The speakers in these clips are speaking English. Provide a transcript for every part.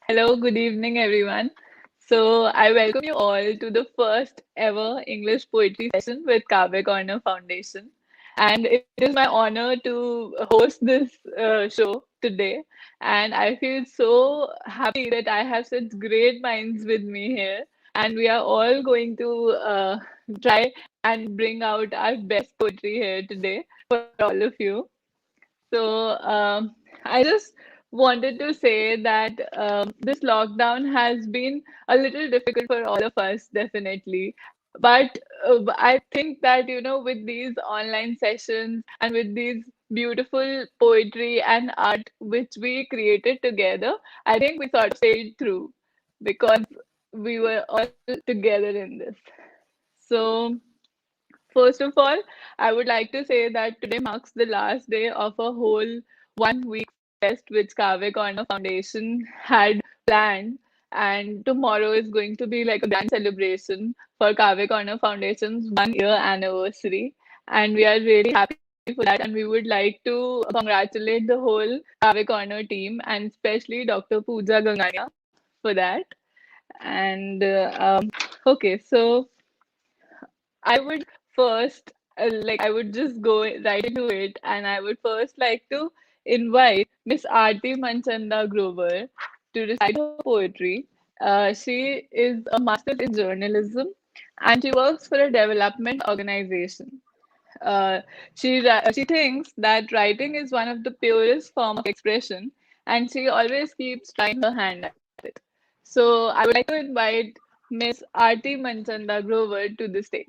Hello, good evening, everyone. So, I welcome you all to the first ever English poetry session with Kavya Corner Foundation. And it is my honor to host this show today. And I feel so happy that I have such great minds with me here. And we are all going to try and bring out our best poetry here today for all of you. So I just wanted to say that this lockdown has been a little difficult for all of us, definitely. But I think that, with these online sessions and with these beautiful poetry and art which we created together, I think we sort of stayed through because we were all together in this. So, first of all, I would like to say that today marks the last day of a whole 1 week fest which Kavya Corner Foundation had planned. And tomorrow is going to be like a grand celebration for Kavya Corner Foundation's 1 year anniversary. And we are really happy for that. And we would like to congratulate the whole Kavya Corner team and especially Dr. Pooja Gangania for that. And okay, so I would first, I would just go right into it, and I would first like to invite Miss Aarti Manchanda Grover to recite her poetry. She is a master's in journalism, and she works for a development organization. She thinks that writing is one of the purest form of expression, and she always keeps trying her hand at it. So I would like to invite Miss Aarti Manchanda Grover to the stage.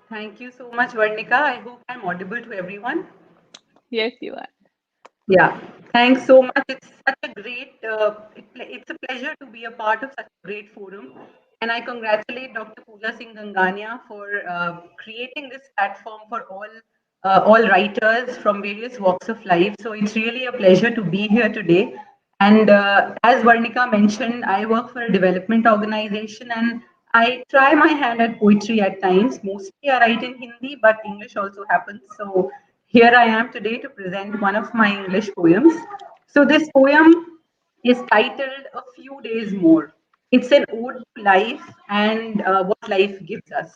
Thank you so much, Varnika. I hope I'm audible to everyone. Yes, you are. Yeah, thanks so much. It's such a it's a pleasure to be a part of such a great forum. And I congratulate Dr. Pooja Singh Gangania for creating this platform for all writers from various walks of life. So it's really a pleasure to be here today. And as Varnika mentioned, I work for a development organization and I try my hand at poetry at times. Mostly I write in Hindi, but English also happens. So here I am today to present one of my English poems. So this poem is titled A Few Days More. It's an ode to life and what life gives us.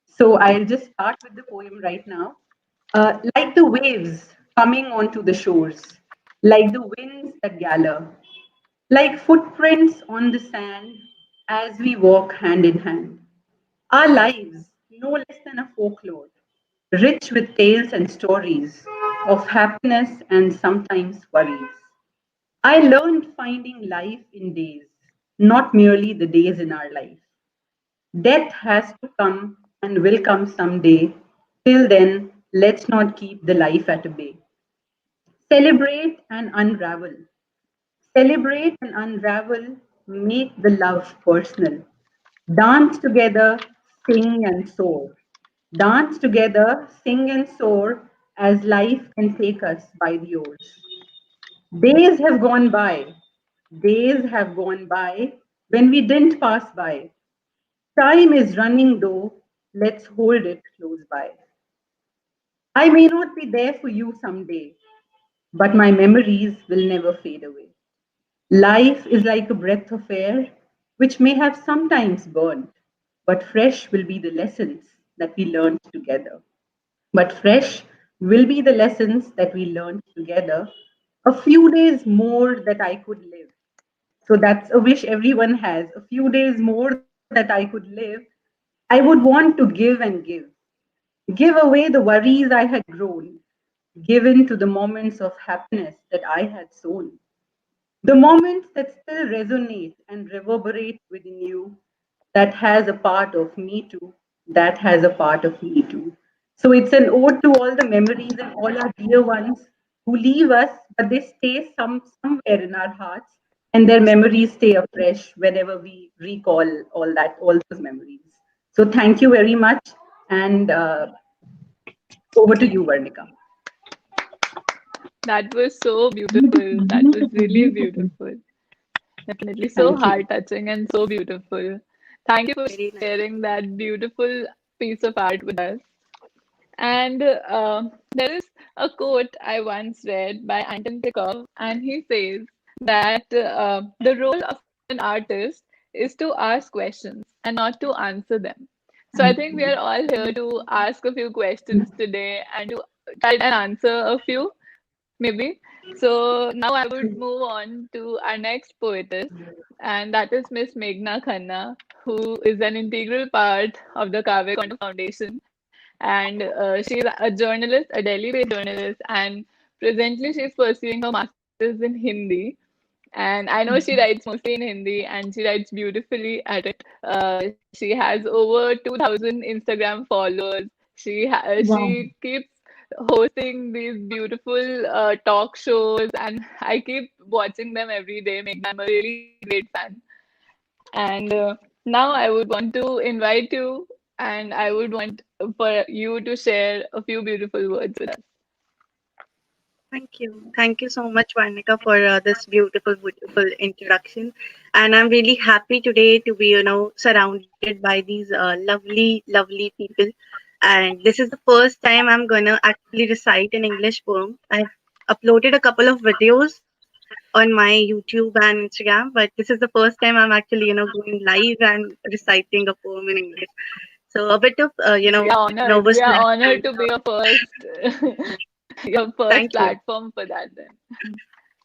So I'll just start with the poem right now. Like the waves coming onto the shores, like the winds that gather, like footprints on the sand as we walk hand in hand. Our lives, no less than a folklore, rich with tales and stories of happiness and sometimes worries. I learned finding life in days, not merely the days in our life. Death has to come and will come someday. Till then, let's not keep the life at bay. Celebrate and unravel. Celebrate and unravel, make the love personal. Dance together, sing and soar. Dance together, sing and soar as life can take us by the oars. Days have gone by, days have gone by when we didn't pass by. Time is running though, let's hold it close by. I may not be there for you someday, but my memories will never fade away. Life is like a breath of air, which may have sometimes burned, but fresh will be the lessons that we learned together. But fresh will be the lessons that we learned together. A few days more that I could live. So that's a wish everyone has. A few days more that I could live. I would want to give and give. Give away the worries I had grown, given to the moments of happiness that I had sown. The moments that still resonate and reverberate within you, that has a part of me too, that has a part of me too. So it's an ode to all the memories and all our dear ones who leave us, but they stay somewhere in our hearts, and their memories stay afresh whenever we recall all those memories. So thank you very much, and over to you, Varnika. That was so beautiful. That was really beautiful. Definitely so Thank you. heart touching and so beautiful. Thank you for Very nice. sharing that beautiful piece of art with us. And there is a quote I once read by Anton Chekhov, and he says that the role of an artist is to ask questions and not to answer them. So I think we are all here to ask a few questions today and to try and answer a few, maybe. So now I would move on to our next poetess, and that is Miss Meghna Khanna, who is an integral part of the Kavya Corner Foundation. And she's a journalist, a Delhi-based journalist, and presently she's pursuing her master's in Hindi. And I know she writes mostly in Hindi and she writes beautifully at it. She has over 2,000 Instagram followers. Wow. She keeps hosting these beautiful talk shows, and I keep watching them every day. Meghna, I'm a really great fan. And now I would want to invite you, and I would want for you to share a few beautiful words with us. Thank you. Thank you so much, Varnika, for this beautiful, beautiful introduction. And I'm really happy today to be, surrounded by these lovely, lovely people. And this is the first time I'm gonna actually recite an English poem. I've uploaded a couple of videos on my YouTube and Instagram, but this is the first time I'm actually, going live and reciting a poem in English. So a bit of, We are honored. We nervousness are honored and to be your first your first thank you. platform for that then.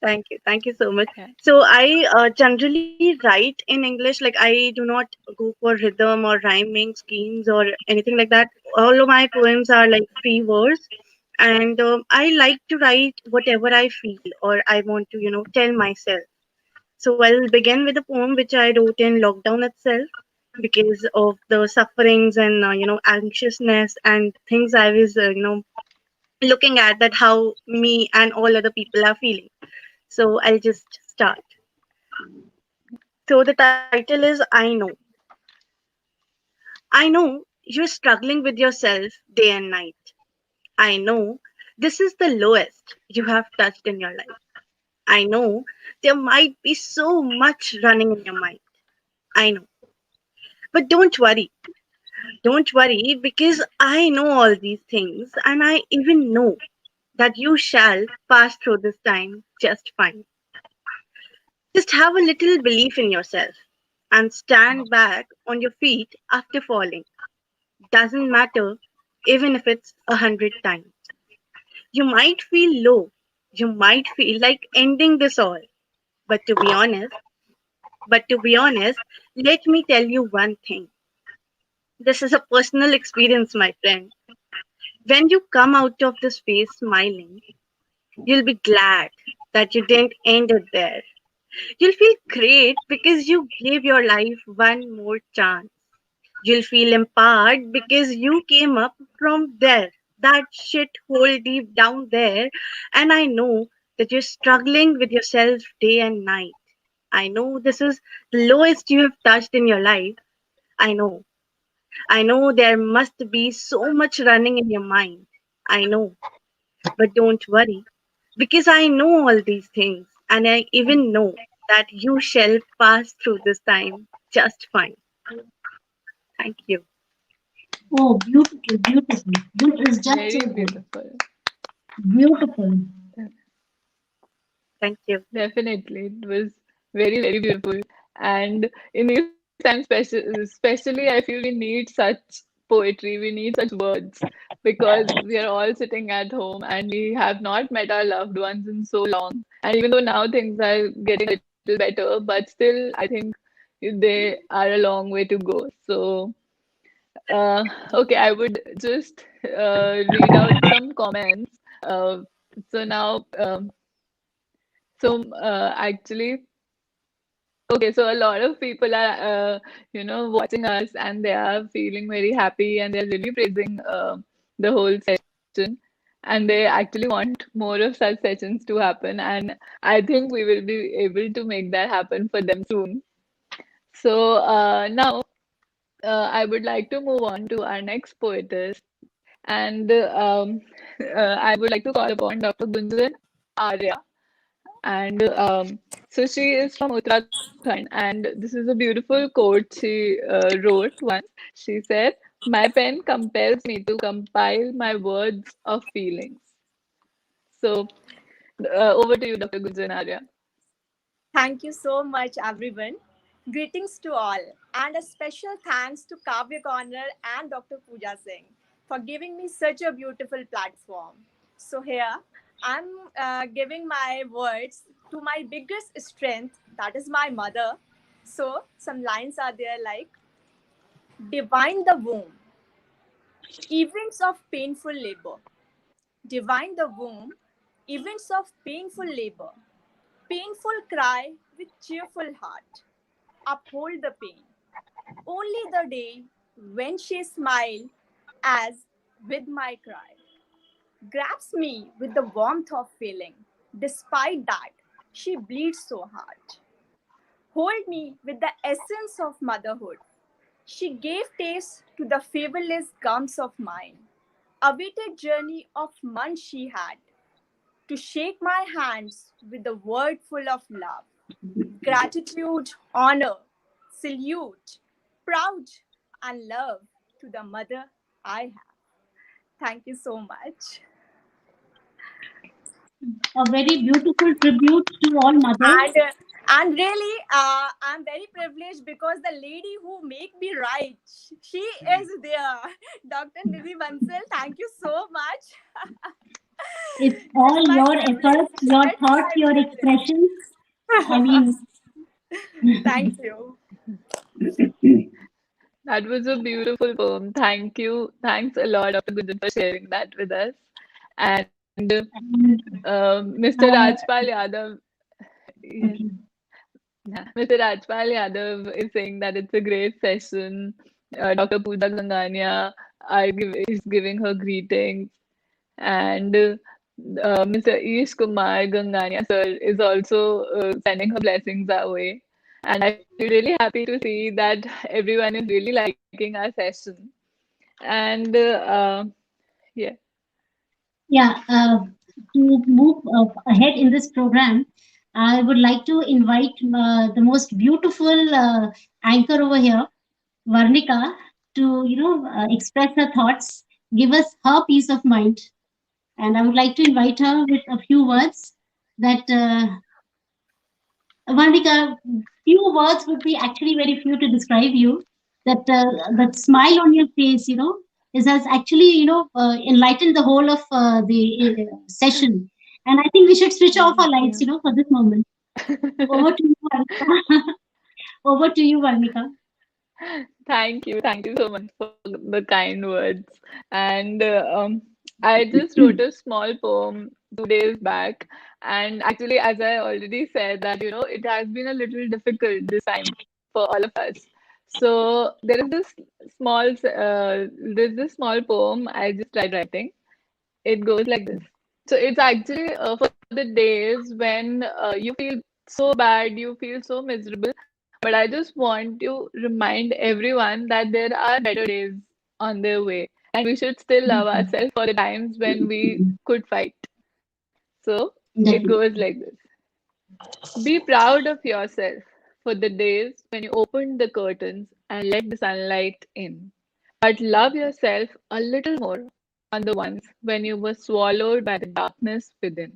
Thank you. Thank you so much. Yeah. So I generally write in English, like I do not go for rhythm or rhyming schemes or anything like that. All of my poems are like free verse. And I like to write whatever I feel or I want to, tell myself. So I'll begin with a poem which I wrote in lockdown itself because of the sufferings and, anxiousness and things I was, looking at that how me and all other people are feeling. So I'll just start. So the title is I Know. I know you're struggling with yourself day and night. I know this is the lowest you have touched in your life. I know there might be so much running in your mind. I know. But don't worry. Don't worry because I know all these things and I even know that you shall pass through this time just fine. Just have a little belief in yourself and stand back on your feet after falling. Doesn't matter, even if it's 100 times. You might feel low. You might feel like ending this all. But to be honest, but to be honest, let me tell you one thing. This is a personal experience, my friend. When you come out of this phase smiling, you'll be glad that you didn't end it there. You'll feel great because you gave your life one more chance. You'll feel empowered because you came up from there, that shithole deep down there. And I know that you're struggling with yourself day and night. I know this is the lowest you have touched in your life. I know. I know there must be so much running in your mind. I know. But don't worry, because I know all these things, and I even know that you shall pass through this time just fine. Thank you. Oh, beautiful, beautiful. This is just so Very good. beautiful. Beautiful. Thank you. Definitely. It was very, very beautiful. And in these times, especially, I feel we need such poetry, we need such words because we are all sitting at home and we have not met our loved ones in so long. And even though now things are getting a little better, but still, I think they are a long way to go. So, okay, I would just read out some comments. Uh, so now, actually, okay, so a lot of people are, watching us and they are feeling very happy and they're really praising the whole session. And they actually want more of such sessions to happen. And I think we will be able to make that happen for them soon. So now I would like to move on to our next poetess. And I would like to call upon Dr. Gunjan Arya. And so she is from Uttarakhand, and this is a beautiful quote she wrote once. She said, "My pen compels me to compile my words of feelings." So over to you, Dr. Gunjan Arya. Thank you so much, everyone. Greetings to all, and a special thanks to Kavya Corner and Dr. Pooja Singh for giving me such a beautiful platform. So, here I'm giving my words to my biggest strength, that is my mother. So, some lines are there like Divine the womb, events of painful labor. Divine the womb, events of painful labor. Painful cry with cheerful heart. Uphold the pain. Only the day when she smiled as with my cry grabs me with the warmth of feeling. Despite that, she bleeds so hard. Hold me with the essence of motherhood. She gave taste to the fabulous gums of mine. Awaited journey of months she had to shake my hands with a word full of love. Gratitude, honor, salute, proud, and love to the mother I have. Thank you so much. A very beautiful tribute to all mothers. And and really, I'm very privileged because the lady who make me write, she is there, Dr. Nidhi Bansal. Thank you so much. It's It's all my your privilege. efforts, your It's thoughts, my your expressions. I privilege. mean, Thank you. That was a beautiful poem. Thank you. Thanks a lot, Dr. Gunjan, for sharing that with us. And Mr. uh, Rajpal Yadav, yes, okay. yeah, Mr. Rajpal Yadav is saying that it's a great session. Dr. Pooja Gangania is giving her greetings, and Mr. Ish Kumar Gangania sir is also sending her blessings our way. And I feel really happy to see that everyone is really liking our session. And yeah, Yeah, to move ahead in this program, I would like to invite the most beautiful anchor over here, Varnika, to express her thoughts, give us her peace of mind, and I would like to invite her with a few words that Varnika, few words would be actually very few to describe you. That smile on your face, is has actually enlightened the whole of the session. And I think we should switch off our thank lights, you. for this moment. Over to you, Varnika. Over to you, Varnika. Thank you so much for the kind words. And I just wrote a small poem 2 days back. And actually, as I already said, that it has been a little difficult this time for all of us. So there's this small poem I just tried writing. It goes like this. So it's actually for the days when you feel so bad, you feel so miserable. But I just want to remind everyone that there are better days on their way, and we should still love ourselves for the times when we could fight. So it Definitely. goes like this. Be proud of yourself for the days when you opened the curtains and let the sunlight in. But love yourself a little more on the ones when you were swallowed by the darkness within.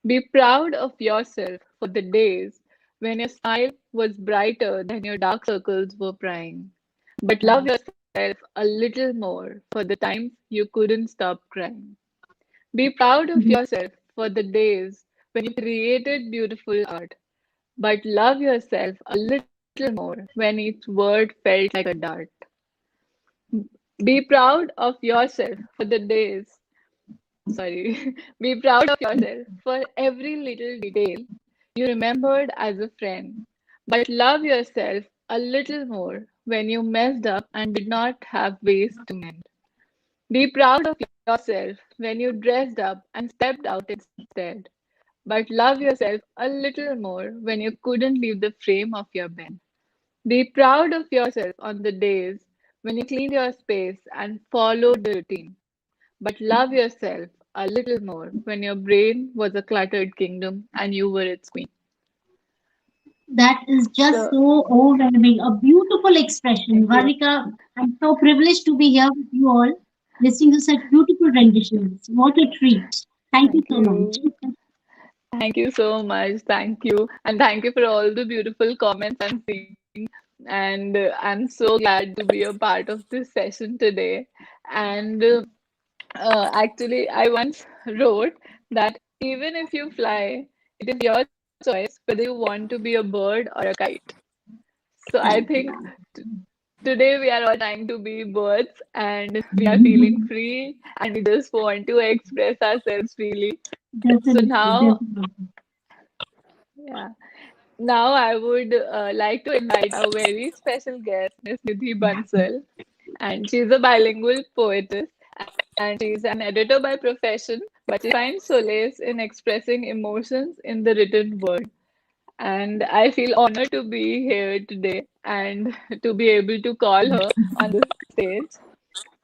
Be proud of yourself for the days when your smile was brighter than your dark circles were prying. But love yourself a little more for the times you couldn't stop crying. Be proud of yourself for the days when you created beautiful art. But love yourself a little more when each word felt like a dart. Be proud of yourself for the days, sorry, be proud of yourself for every little detail you remembered as a friend. But love yourself a little more when you messed up and did not have ways to mend. Be proud of yourself when you dressed up and stepped out instead. But love yourself a little more when you couldn't leave the frame of your bed. Be proud of yourself on the days when you cleaned your space and followed the routine. But love yourself a little more when your brain was a cluttered kingdom and you were its queen. That is just So, so overwhelming. A beautiful expression. thank you. Varnika, I'm so privileged to be here with you all, listening to such beautiful renditions. What a treat. Thank you Thank so much. you. Thank you so much. Thank you. And thank you for all the beautiful comments I'm seeing. And I'm so glad to be a part of this session today. And actually, I once wrote that even if you fly, it is your choice whether you want to be a bird or a kite. So I think t today we are all trying to be birds and we are feeling free and we just want to express ourselves freely. So Definitely, now, definitely. yeah. Now I would like to invite our very special guest, Miss Nidhi Bansal, and she's a bilingual poetess and she's an editor by profession, but she finds solace in expressing emotions in the written word. And I feel honored to be here today and to be able to call her on the stage.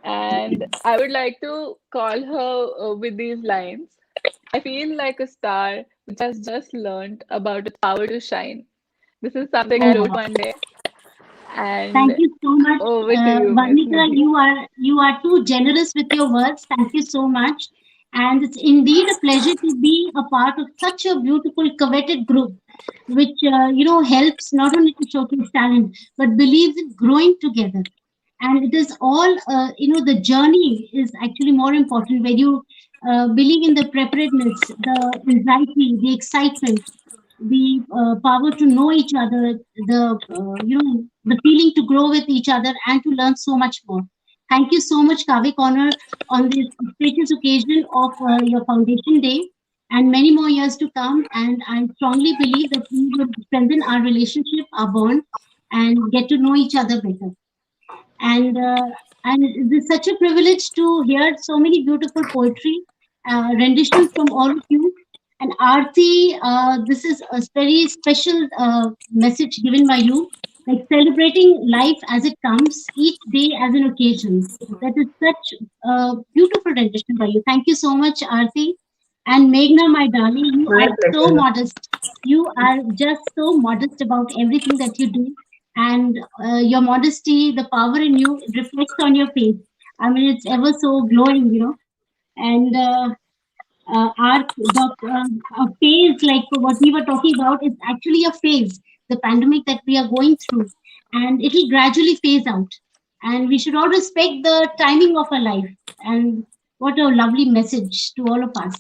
And I would like to call her with these lines. I feel like a star which has just learned about its power to shine. This is something Oh, I wrote wow. one day. Thank And you so much, over to you, Miss Varnika. Nidhi. You are too generous with your words. Thank you so much, and it's indeed a pleasure to be a part of such a beautiful, coveted group, which helps not only to showcase talent but believes in growing together. And it is all the journey is actually more important when you believe in the preparedness, the anxiety, the excitement, the power to know each other, the feeling to grow with each other and to learn so much more. Thank you so much, Kavya Corner, on this auspicious occasion of your foundation day and many more years to come. And I strongly believe that we will strengthen our relationship, our bond, and get to know each other better. And it is such a privilege to hear so many beautiful poetry renditions from all of you. And Aarti, this is a very special message given by you, like celebrating life as it comes, each day as an occasion. That is such a beautiful rendition by you. Thank you so much, Aarti. And Meghna, my darling, you My are so pleasure. modest. You are just so modest about everything that you do, and your modesty, the power in you, it reflects on your face. I mean, it's ever so glowing. And our a phase like what we were talking about is actually a phase, the pandemic that we are going through, and it will gradually phase out. And we should all respect the timing of our life. And what a lovely message to all of us.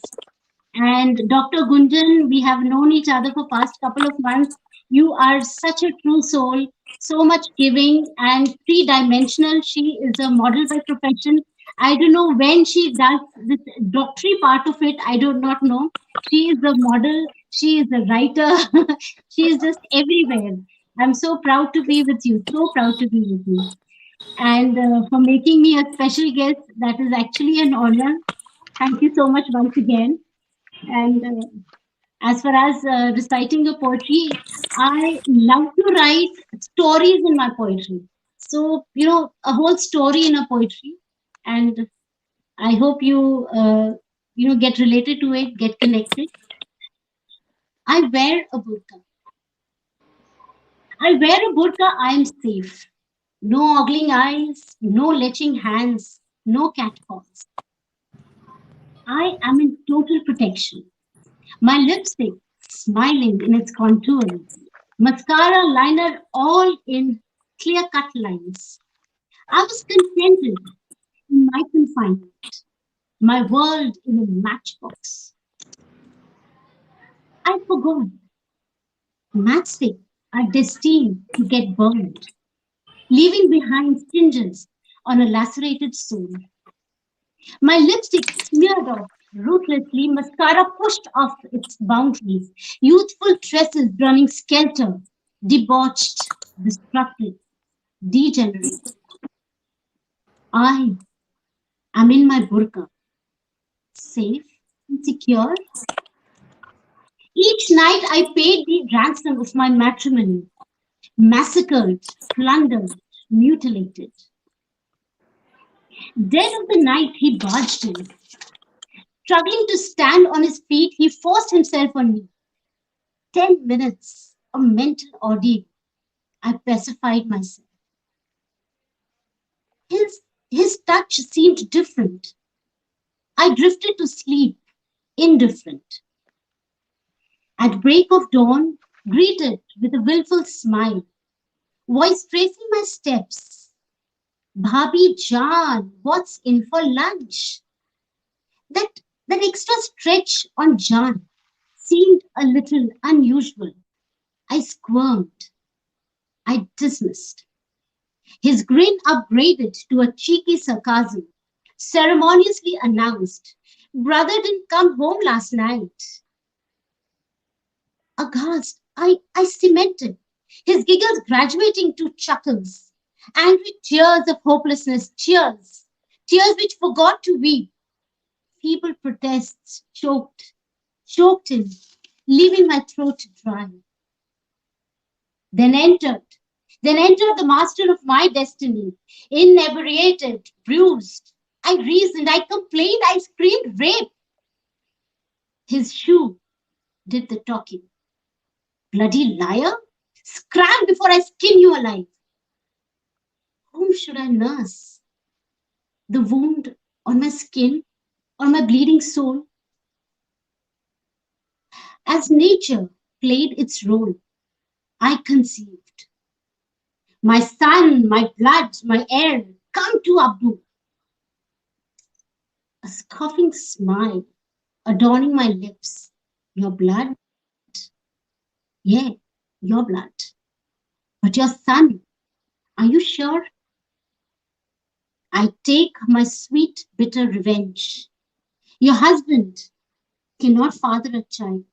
And Dr. Gunjan, we have known each other for past couple of months. You are such a true soul, so much giving and three-dimensional. She is a model by profession. I don't know when she does this doctory part of it. I do not know. She is a model. She is a writer. She is just everywhere. I'm so proud to be with you. So proud to be with you. And for making me a special guest, that is actually an honor. Thank you so much once again. And as far as reciting the poetry, I love to write stories in my poetry. So, a whole story in a poetry. And I hope get related to it, get connected. I wear a burqa. I wear a burqa, I am safe. No ogling eyes, no leching hands, no catcalls. I am in total protection. My lipstick smiling in its contour, mascara, liner, all in clear cut lines. I was contented in my confinement, my world in a matchbox. I forgot matchsticks are destined to get burned, leaving behind stingers on a lacerated soul. My lipstick smeared off ruthlessly, mascara pushed off its boundaries, youthful tresses running skelter, debauched, destructive, degenerate. I am in my burqa, safe and secure. Each night I paid the ransom of my matrimony, massacred, plundered, mutilated. Dead of the night he barged in. Struggling to stand on his feet, he forced himself on me. 10 minutes, a mental ordeal. I pacified myself. His touch seemed different. I drifted to sleep, indifferent. At break of dawn, greeted with a willful smile, voice tracing my steps. Bhabhi Jaan, what's in for lunch? That that extra stretch on Jaan seemed a little unusual. I squirmed. I dismissed. His grin upgraded to a cheeky sarcasm, ceremoniously announced, Brother didn't come home last night. Aghast, I cemented, his giggles graduating to chuckles, angry tears of hopelessness, tears which forgot to weep. Feeble protests choked him, leaving my throat dry. Then entered, then entered the master of my destiny, inebriated, bruised. I reasoned, I complained, I screamed rape. His shoe did the talking. Bloody liar! Scram before I skin you alive. Whom should I nurse? The wound on my skin, on my bleeding soul? As nature played its role, I conceived. My son, my blood, my heir, come to Abu. A scoffing smile adorning my lips. Your blood? Yeah, your blood. But your son, are you sure? I take my sweet, bitter revenge. Your husband cannot father a child.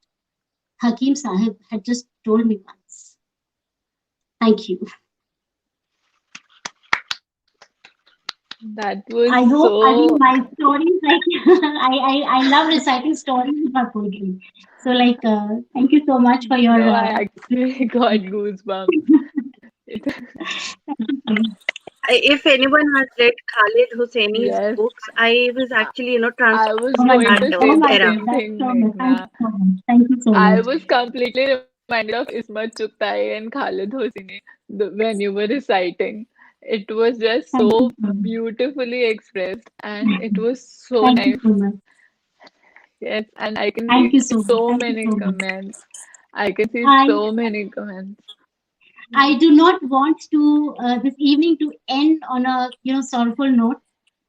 Hakim Sahib had just told me once. Thank you. That was I think so. my stories, like, I love reciting stories in my poetry. So, like, thank you so much for your. No, I actually got goosebumps. It, If anyone has read Khalid Hosseini's yes, books, I was actually, I transported was Oh my to going that God. to Oh say the my era. God. same That's thing, so much. Thank you Meghna. so much. Thank you so I much. was completely reminded of Ismat Chugtai and Khalid Hosseini when you were reciting. It was just Thank you so so much. beautifully expressed and it was so Thank you nice. so much. Yes, and I can Thank see you so much. so Thank you many so much. comments. I can see I so many comments. I do not want to this evening to end on a sorrowful note.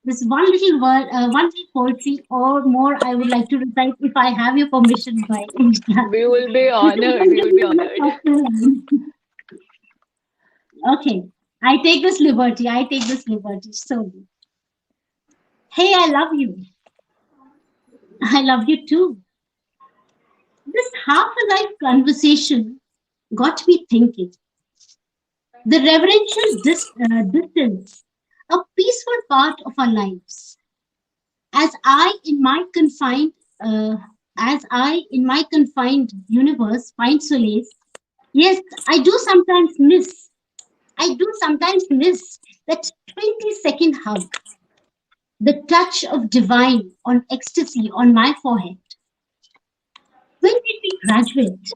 This one little word, one little poetry or more, I would like to recite if I have your permission by Insha. We will be This is honored. going We to will be be on a honored. softer line. Okay, I take this liberty. I take this liberty. So, hey, I love you. I love you too. This half a life conversation got me thinking. The reverential distance, a peaceful part of our lives. As I, in my confined, uh, as I, in my confined universe, find solace. Yes, I do sometimes miss. I do sometimes miss that 20-second hug, the touch of divine on ecstasy on my forehead. When did we graduate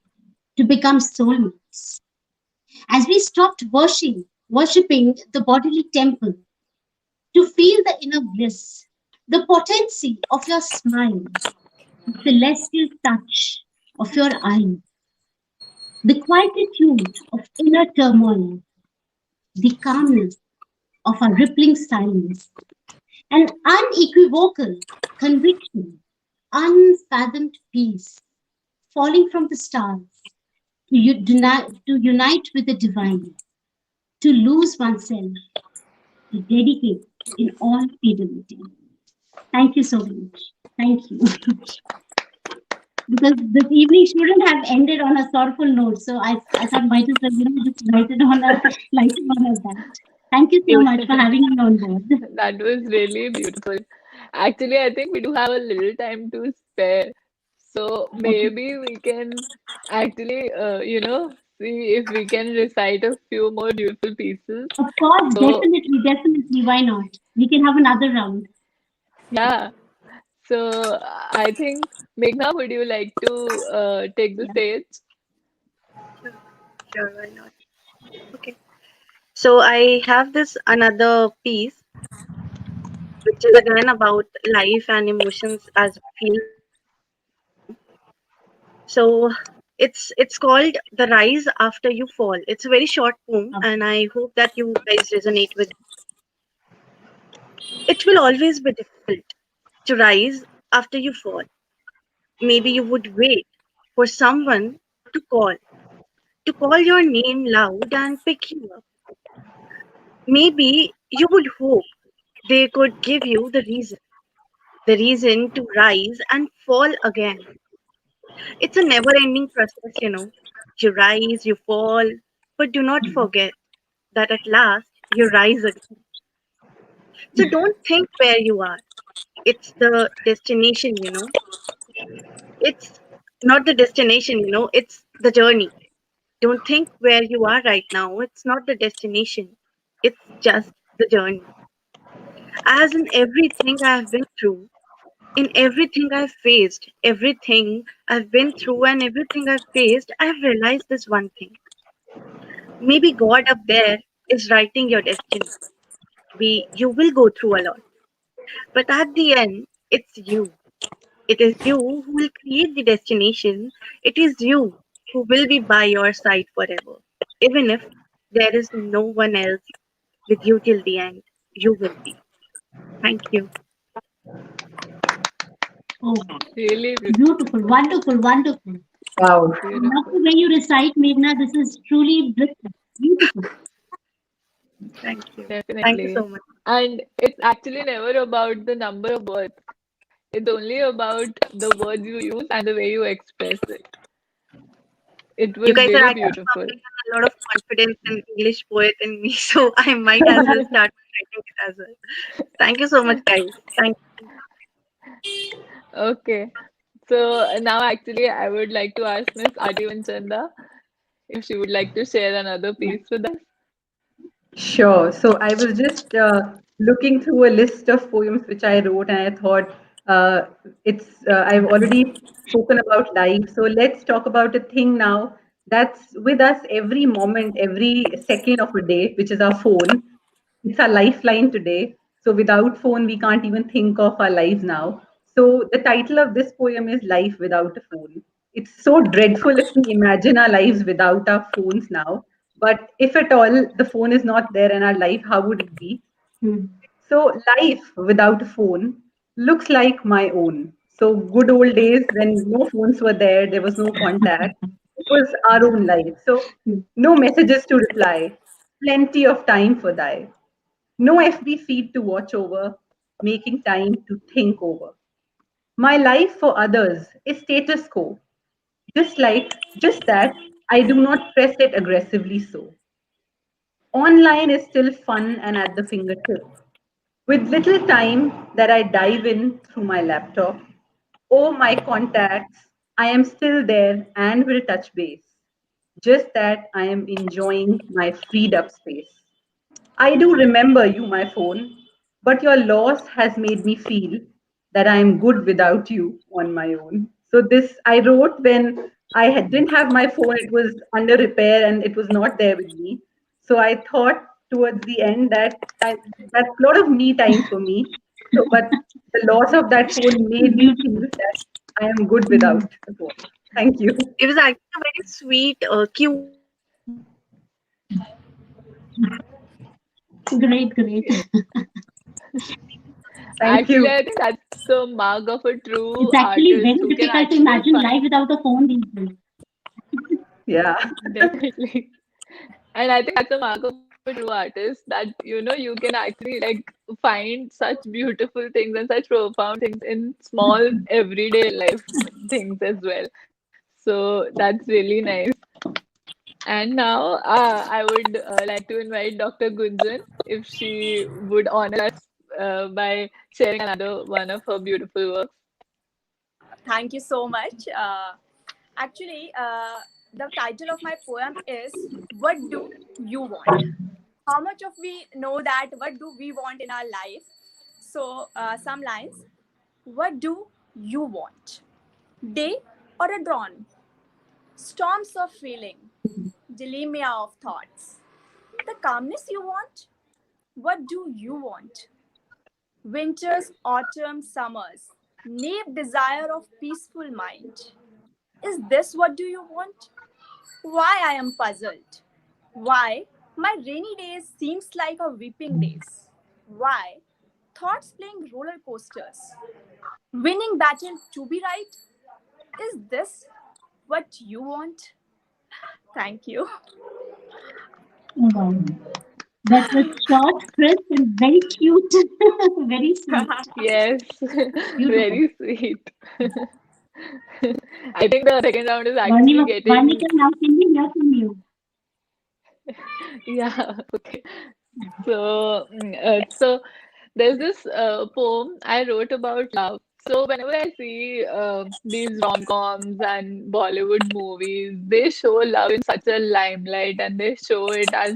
to become soulmates? As we stopped worshipping the bodily temple to feel the inner bliss, the potency of your smile, the celestial touch of your eyes, the quietude of inner turmoil, the calmness of our rippling silence, an unequivocal conviction, unfathomed peace, falling from the stars to unite with the divine, to lose oneself, to dedicate in all fidelity. Thank you so much. Thank you. Because this evening shouldn't have ended on a sorrowful note. So I thought might as well, just write it on a lighter note as that. Thank you so much for Beautiful. having me on board. That was really beautiful. Actually, I think we do have a little time to spare. So Okay. maybe we can actually, see if we can recite a few more beautiful pieces. Of course, So, definitely, definitely. Why not? We can have another round. yeah. So I think, Meghna, would you like to take the Yeah. stage? Sure, sure, why not? Okay. So I have this another piece, which is again about life and emotions as we feel them. So It's called The Rise After You Fall. It's a very short poem, Okay. and I hope that you guys resonate with it. It will always be difficult to rise after you fall. Maybe you would wait for someone to call, to call your name loud and pick you up. Maybe you would hope they could give you the reason to rise and fall again. It's a never ending process. You rise, you fall, but do not forget that at last you rise again. So don't think where you are. It's the destination. It's not the destination, it's the journey. Don't think where you are right now. It's not the destination. It's just the journey. As in everything I have been through, in everything I've faced, everything I've been through and everything I've faced, I've realized this one thing. Maybe God up there is writing your destiny. Maybe you will go through a lot. But at the end, it's you. It is you who will create the destination. It is you who will be by your side forever. Even if there is no one else with you till the end, you will be. Thank you. Oh, Really beautiful, wonderful, wonderful. Wow. I love beautiful. the way you recite, Meghna. This is truly beautiful. Thank you. Thank you Definitely. so much. And it's actually never about the number of words. It's only about the words you use and the way you express it. It You was guys are really actually beautiful. pumping a lot of confidence in English poet in me, so I might as well start writing it as well. Thank you so much, guys. Thank you. Okay. So now actually I would like to ask Miss Adi Manchanda if she would like to share another piece with us. Sure. So I was just looking through a list of poems which I wrote, and I thought I've already spoken about life. So let's talk about a thing now that's with us every moment, every second of a day, which is our phone. It's our lifeline today. So without phone, we can't even think of our lives now. So the title of this poem is Life Without a Phone. It's so dreadful if we imagine our lives without our phones now. But if at all the phone is not there in our life, how would it be? Hmm. So life without a phone looks like my own. So good old days when no phones were there was no contact. It was our own life. So no messages to reply, plenty of time for die. No FB feed to watch over, making time to think over. My life for others is status quo, just that I do not press it aggressively so. Online is still fun and at the fingertip. With little time that I dive in through my laptop, oh my contacts, I am still there and will touch base. Just that I am enjoying my freed up space. I do remember you, my phone, but your loss has made me feel that I am good without you on my own. So this I wrote when didn't have my phone. It was under repair and it was not there with me. So I thought towards the end that's a lot of me time for me. So, but the loss of that phone made me feel Beautiful. that I am good Hmm. without the phone. Thank you. It was actually a very sweet, cute poem. Great, great. Thank Actually, you. I think that's the mark of a true It's actually artist very who can difficult to actually imagine find life without a phone these days. Yeah. definitely. And I think that's a mark of a true artist that you can actually like find such beautiful things and such profound things in small everyday life things as well. So that's really nice. And now I would like to invite Dr. Gunjan if she would honor us by sharing another one of her beautiful works. Thank you so much. Actually, the title of my poem is What Do You Want? How much of we know that what do we want in our life? So, some lines. What do you want? Day or a dawn? Storms of feeling, dilemma of thoughts. The calmness you want? What do you want? Winters, autumn, summers. Naive desire of peaceful mind. Is this what do you want? Why I am puzzled? Why my rainy days seems like a weeping days? Why thoughts playing roller coasters? Winning battle to be right? Is this what you want? Thank you. Oh, wow. That was short, crisp, and very cute. Very sweet. Yes, Beautiful. very sweet. I think the second round is actually Varnika, getting, now can we hear from you? yeah, okay. So there's this poem I wrote about love. So whenever I see these rom-coms and Bollywood movies, they show love in such a limelight and they show it as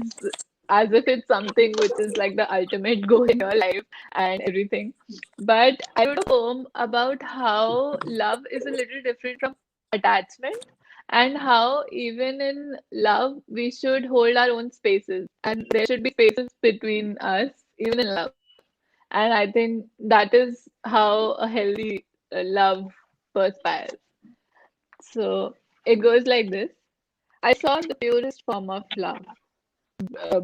if it's something which is like the ultimate goal in your life and everything. But I wrote a poem about how love is a little different from attachment and how even in love we should hold our own spaces and there should be spaces between us even in love, and I think that is how a healthy love perspires. So it goes like this. I saw the purest form of love,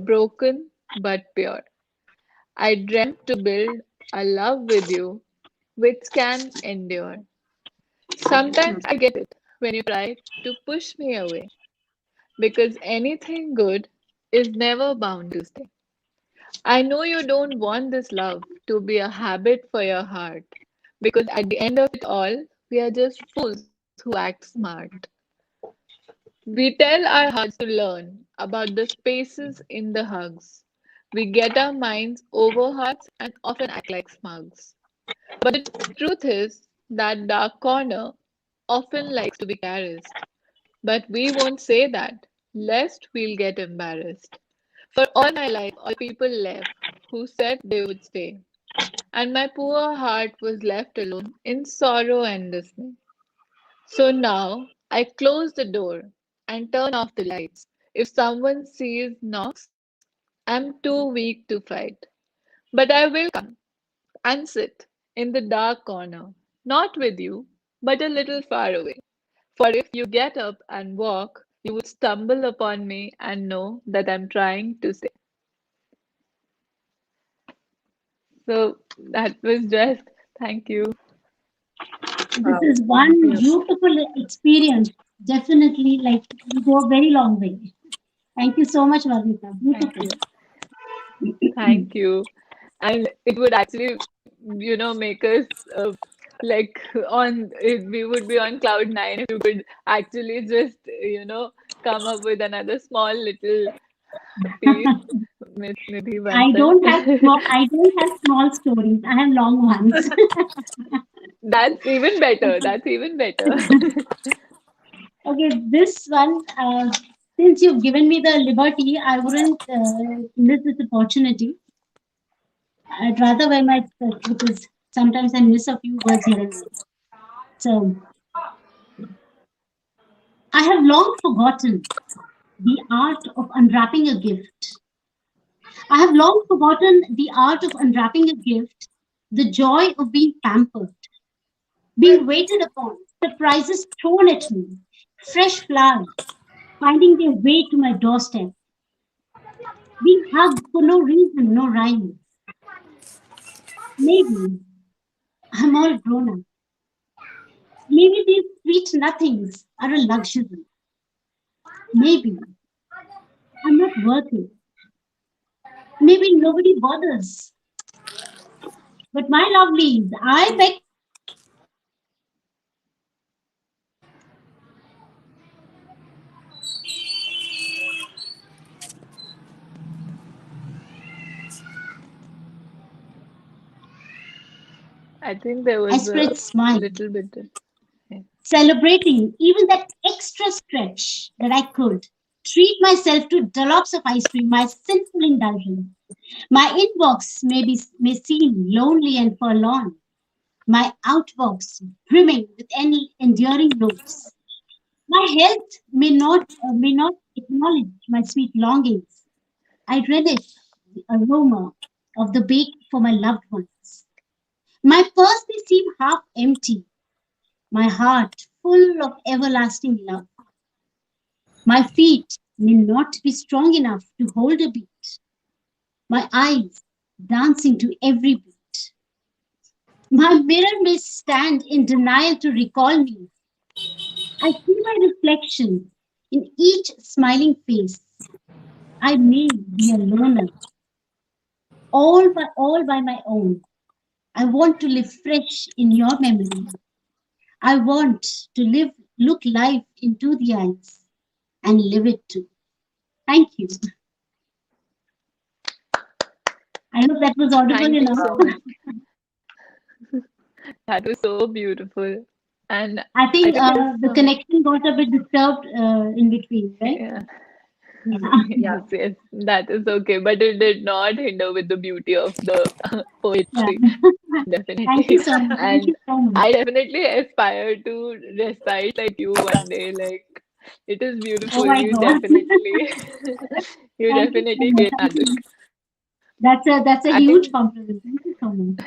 broken but pure. I dreamt to build a love with you which can endure. Sometimes I get it when you try to push me away because anything good is never bound to stay. I know you don't want this love to be a habit for your heart because at the end of it all, we are just fools who act smart. We tell our hearts to learn about the spaces in the hugs. We get our minds over hearts and often act like smugs. But the truth is that dark corner often likes to be caressed. But we won't say that, lest we'll get embarrassed. For all my life, all people left who said they would stay, and my poor heart was left alone in sorrow and dismay. So now I close the door and turn off the lights. If someone sees knocks, I'm too weak to fight. But I will come and sit in the dark corner, not with you, but a little far away. For if you get up and walk, you would stumble upon me and know that I'm trying to stay. So that was just thank you. This Wow. is one beautiful experience. Definitely, like, we go a very long way. Thank you so much, Varnika. Thank Beautiful. you. Thank you. And it would actually, make us like we would be on cloud nine if you could actually just, come up with another small little piece, Miss Nidhi Bansal. I don't have small stories. I have long ones. That's even better. That's even better. Okay, this one, since you've given me the liberty, I wouldn't miss this opportunity. I'd rather wear my skirt because sometimes I miss a few words here and there. So, I have long forgotten the art of unwrapping a gift. I have long forgotten the art of unwrapping a gift, the joy of being pampered, being waited upon, surprises thrown at me, fresh flowers finding their way to my doorstep, being hugged for no reason, no rhyme. Maybe I'm all grown up. Maybe these sweet nothings are a luxury. Maybe I'm not worth it. Maybe nobody bothers. But my lovelies, I beg to differ. Because I believe I think there I was spread a smile, little bit. Yeah. celebrating even that extra stretch that I could. Treat myself to dollops of ice cream, my sinful indulgence. My inbox may seem lonely and forlorn. My outbox brimming with any endearing notes. My health may not acknowledge my sweet longings. I relish the aroma of the bake for my loved ones. My purse may seem half empty, my heart full of everlasting love. My feet may not be strong enough to hold a beat, my eyes dancing to every beat. My mirror may stand in denial to recall me. I see my reflection in each smiling face. I may be a loner, all by my own. I want to live fresh in your memory. I want to look life into the eyes and live it too. Thank you. I hope that was audible Thank you enough. so much. That was so beautiful. And I I think think this, the connection got a bit disturbed in between, right? yeah, Yeah. yes, yes, that is okay. But it did not hinder with the beauty of the Yeah. poetry, Thank you definitely. so much. Thank And you so much. I definitely aspire to recite like you one day. Like it is Oh beautiful. my You God. definitely, you Thank you so definitely much. create Thank magic. you. That's a I huge think compliment. Thank you so much.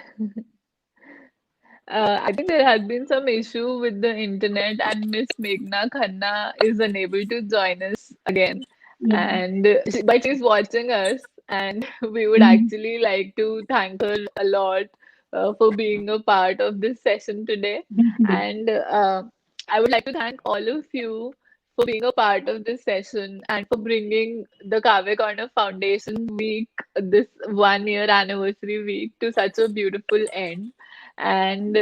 I think there has been some issue with the internet, and Miss Meghna Khanna is unable to join us again. Yeah. But she's watching us, and we would Mhm. actually like to thank her a lot for being a part of this session today. Definitely. And I would like to thank all of you for being a part of this session and for bringing the Kavya Corner Foundation week, this 1 year anniversary week, to such a beautiful end. And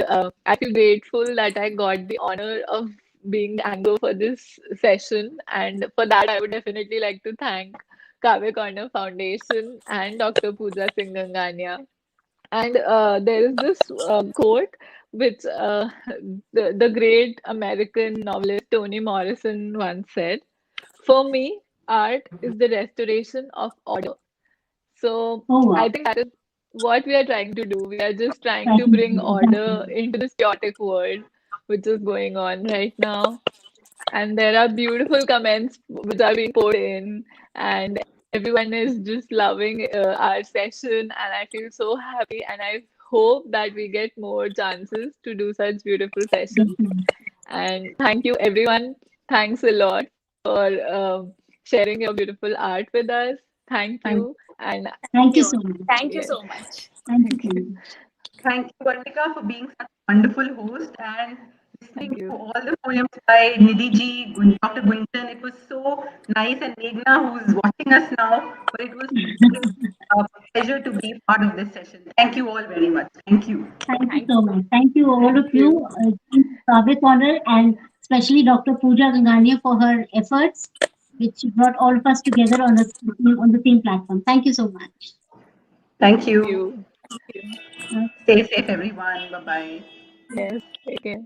I feel grateful that I got the honor of being the anchor for this session. And for that, I would definitely like to thank Kavya Corner Foundation and Dr. Pooja Singh Gangania. And there is this quote which the great American novelist Toni Morrison once said: "For me, art is the restoration of order." So Oh I wow. think that is what we are trying to do. We are just trying to bring Definitely. order Exactly. into this chaotic world which is going on right now. And there are beautiful comments which are being poured in, and everyone is just loving our session. And I feel so happy, and I hope that we get more chances to do such beautiful sessions. Definitely. And thank you, everyone. Thanks a lot for sharing your beautiful art with us. Thank Thank, you. And thank you You. so much. Thank you yes, so much. Thank you thank so you. much. Thank you, Vartika, for being such a wonderful host and listening Thank to you. all the poems by Nidhi ji, Dr. Gunjan. It was so nice, and Meghna, who's watching us now, but it was truly a pleasure to be part of this session. Thank you all very much. Thank you. Thank you Thank so you. much. Thank you, all of Thank you, you. Team Kavya Corner, and especially Dr. Pooja Gangania for her efforts, which brought all of us together on the same platform. Thank you so much. Thank Thank you. you. Thank you. Uh, Stay safe, everyone. Bye bye. Yes, take care.